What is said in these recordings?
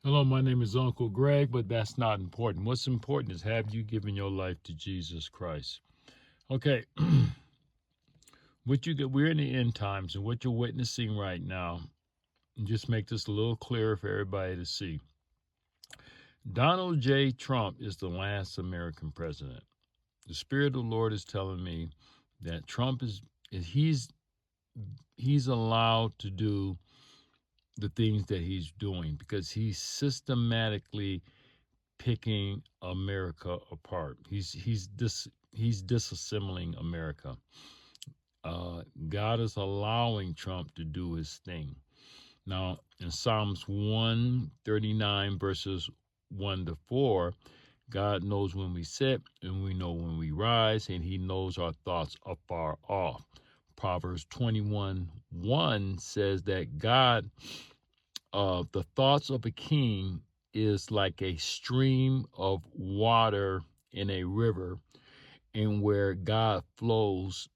Hello, my name is Uncle Greg, but that's not important. What's important is have you given your life to Jesus Christ? Okay, what you get, we're in the end times, and what you're witnessing right now, and just make this a little clearer for everybody to see. Donald J. Trump is the last American president. The Spirit of the Lord is telling me that Trump he's allowed to do the things that he's doing because he's systematically picking America apart. He's disassembling America. God is allowing Trump to do his thing. Now, in Psalms 139, verses 1 to 4, God knows when we sit and we know when we rise, and he knows our thoughts afar off. Proverbs 21:1 says that the thoughts of a king is like a stream of water in a river, and where God flows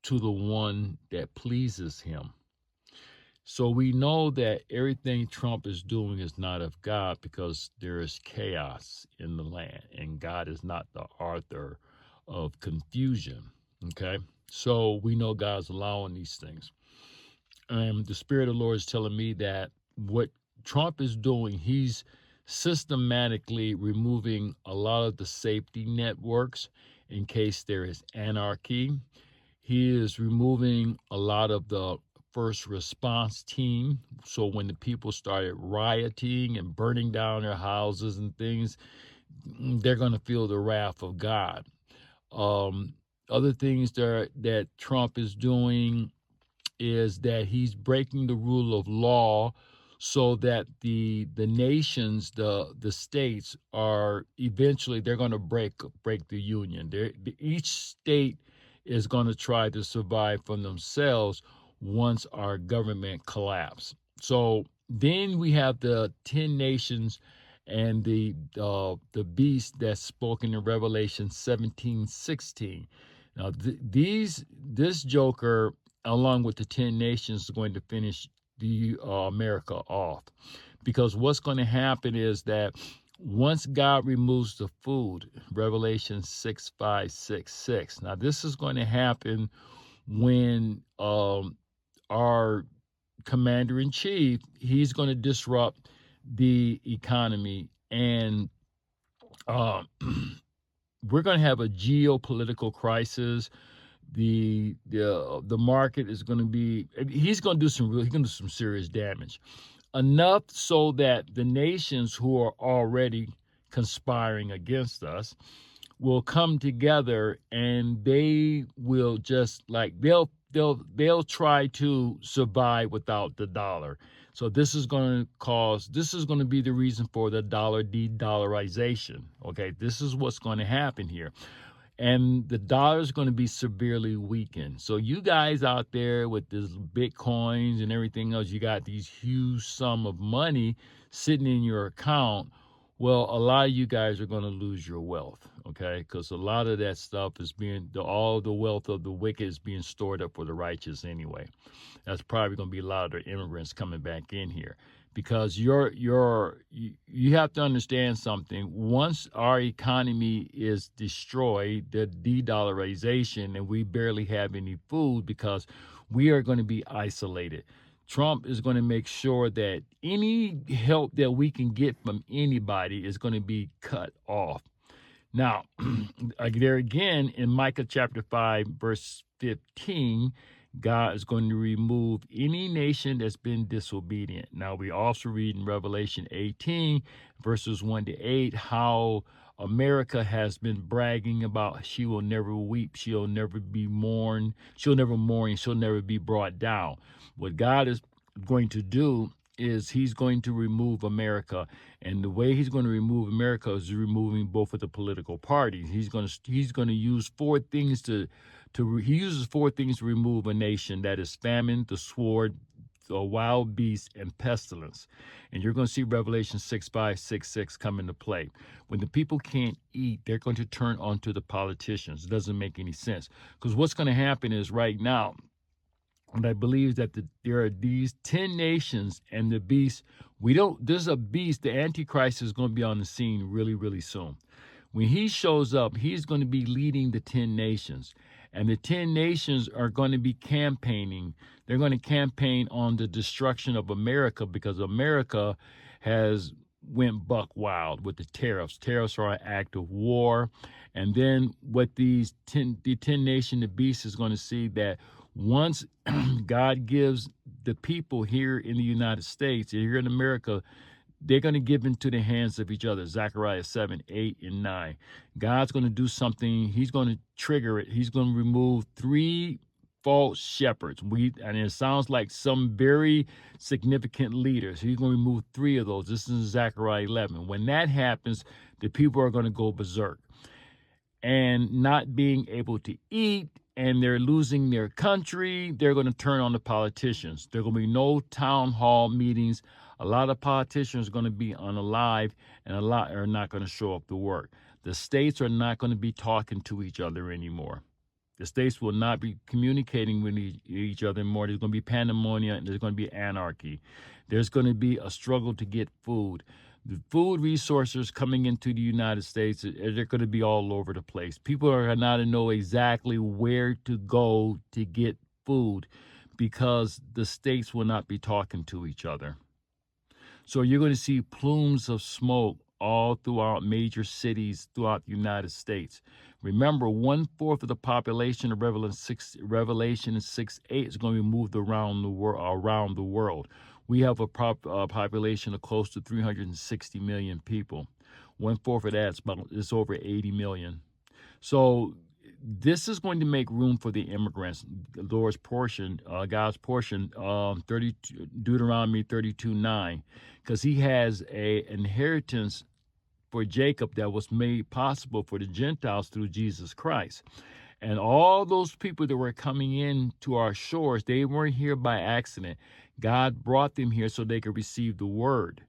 to the one that pleases him. So we know that everything Trump is doing is not of God because there is chaos in the land, and God is not the author of confusion. Okay, so we know God's allowing these things. And the Spirit of the Lord is telling me that what Trump is doing, he's systematically removing a lot of the safety networks in case there is anarchy. He is removing a lot of the first response team. So when the people started rioting and burning down their houses and things, they're going to feel the wrath of God. Um, Other things that Trump is doing is that he's breaking the rule of law so that the nations, the states are eventually they're going to break the union. Each state is going to try to survive from themselves once our government collapse. So then we have the 10 nations and the beast that's spoken in Revelation 17:16. Now this joker along with the 10 nations is going to finish the America off, because what's going to happen is that once God removes the food, Revelation 6:5, 6:6. Now this is going to happen when our commander in chief, he's going to disrupt the economy, and uh, we're going to have a geopolitical crisis. The market is going to be, he's going to do some serious damage, enough so that the nations who are already conspiring against us will come together, and they will just like they'll try to survive without the dollar. So this is going to be the reason for the dollar de-dollarization. Okay, this is what's going to happen here, and the dollar is going to be severely weakened. So you guys out there with this bitcoins and everything else, you got these huge sum of money sitting in your account. Well, a lot of you guys are going to lose your wealth, okay? Because a lot of that stuff is all the wealth of the wicked is being stored up for the righteous anyway. That's probably going to be a lot of the immigrants coming back in here, because you have to understand something. Once our economy is destroyed, the de-dollarization, and we barely have any food because we are going to be isolated. Trump is going to make sure that any help that we can get from anybody is going to be cut off. Now, there again in Micah chapter 5, verse 15, God is going to remove any nation that's been disobedient. Now, we also read in Revelation 18, verses 1 to 8, how America has been bragging about she will never weep, she'll never be mourned, she'll never mourn, she'll never be brought down. What God is going to do is he's going to remove America, and the way he's going to remove America is removing both of the political parties. He's going to use four things he uses four things to remove a nation: that is famine, the sword, the wild beast, and pestilence. And you're going to see Revelation 6:5, 6:6 come into play. When the people can't eat, they're going to turn onto the politicians. It doesn't make any sense, because what's going to happen is right now And I believe that there are these 10 nations and the beast. There's a beast. The Antichrist is going to be on the scene really, really soon. When he shows up, he's going to be leading the 10 nations. And the 10 nations are going to be campaigning. They're going to campaign on the destruction of America because America has went buck wild with the tariffs. Tariffs are an act of war. And then what the 10 nation, the beast is going to see that once God gives the people here in the United States, here in America, they're going to give into the hands of each other. Zechariah 7, 8, and 9. God's going to do something. He's going to trigger it. He's going to remove 3 false shepherds. And it sounds like some very significant leaders. He's going to remove 3 of those. This is Zechariah 11. When that happens, the people are going to go berserk. And not being able to eat, and they're losing their country, they're going to turn on the politicians. There are going to be no town hall meetings. A lot of politicians are going to be unalive, and a lot are not going to show up to work. The states are not going to be talking to each other anymore. The states will not be communicating with each other anymore. There's going to be pandemonium, and there's going to be anarchy. There's going to be a struggle to get food. The food resources coming into the United States, they're going to be all over the place. People are not to know exactly where to go to get food because the states will not be talking to each other. So you're going to see plumes of smoke all throughout major cities throughout the United States. Remember, 1/4 of the population of Revelation 6:8 is going to be moved around the world. We have a population of close to 360 million people. 1/4 of that is over 80 million. So this is going to make room for the immigrants, the Lord's portion, God's portion, Deuteronomy 32:9, because he has an inheritance for Jacob that was made possible for the Gentiles through Jesus Christ. And all those people that were coming in to our shores, they weren't here by accident. God brought them here so they could receive the word.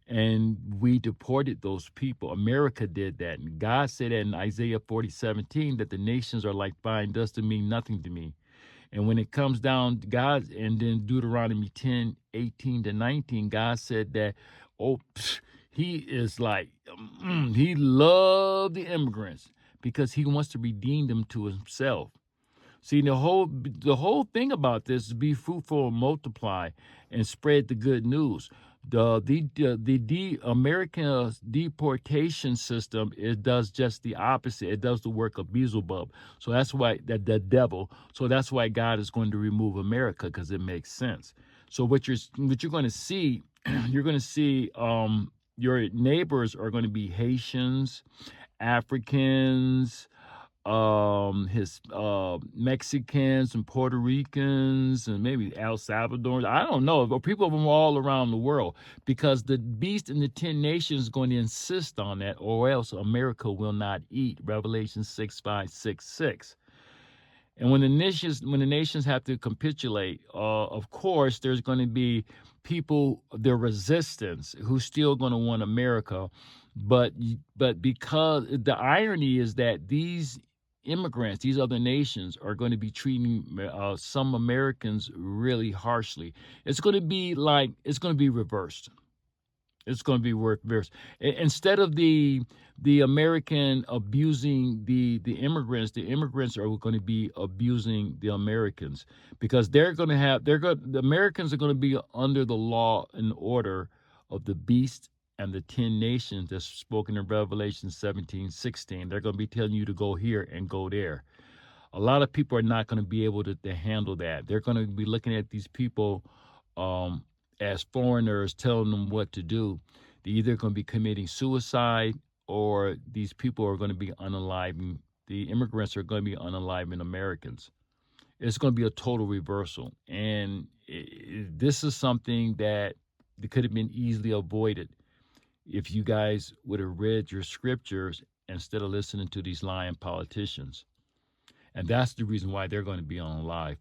And we deported those people. America did that. And God said that in Isaiah 40:17 that the nations are like fine dust and mean nothing to me. And when it comes down to God, and then Deuteronomy 10:18-19, God said that, he is like, he loved the immigrants because he wants to redeem them to himself. See, the whole thing about this is be fruitful and multiply and spread the good news. The American deportation system, it does just the opposite. It does the work of Beelzebub. So that's why the devil. So that's why God is going to remove America, because it makes sense. So what you're going to see, you're going to see your neighbors are going to be Haitians, Africans, Mexicans and Puerto Ricans and maybe El Salvadorans. I don't know, but people from all around the world, because the beast in the 10 nations is going to insist on that, or else America will not eat. Revelation 6:5-6. And when the nations have to capitulate, of course, there's going to be people, their resistance, who's still going to want America. But because the irony is that these immigrants, these other nations, are going to be treating some Americans really harshly. It's going to be reversed. It's going to be reversed. Instead of the American abusing the immigrants are going to be abusing the Americans, because the Americans are going to be under the law and order of the beast and the 10 nations that's spoken in Revelation 17:16. They're going to be telling you to go here and go there. A lot of people are not going to be able to handle that. They're going to be looking at these people as foreigners, telling them what to do. They're either going to be committing suicide, or these people are going to be unaliving. The immigrants are going to be unaliving Americans. It's going to be a total reversal. And this is something that could have been easily avoided if you guys would have read your scriptures instead of listening to these lying politicians. And that's the reason why they're going to be unalive.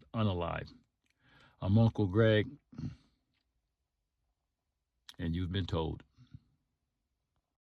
I'm Uncle Greg, and you've been told.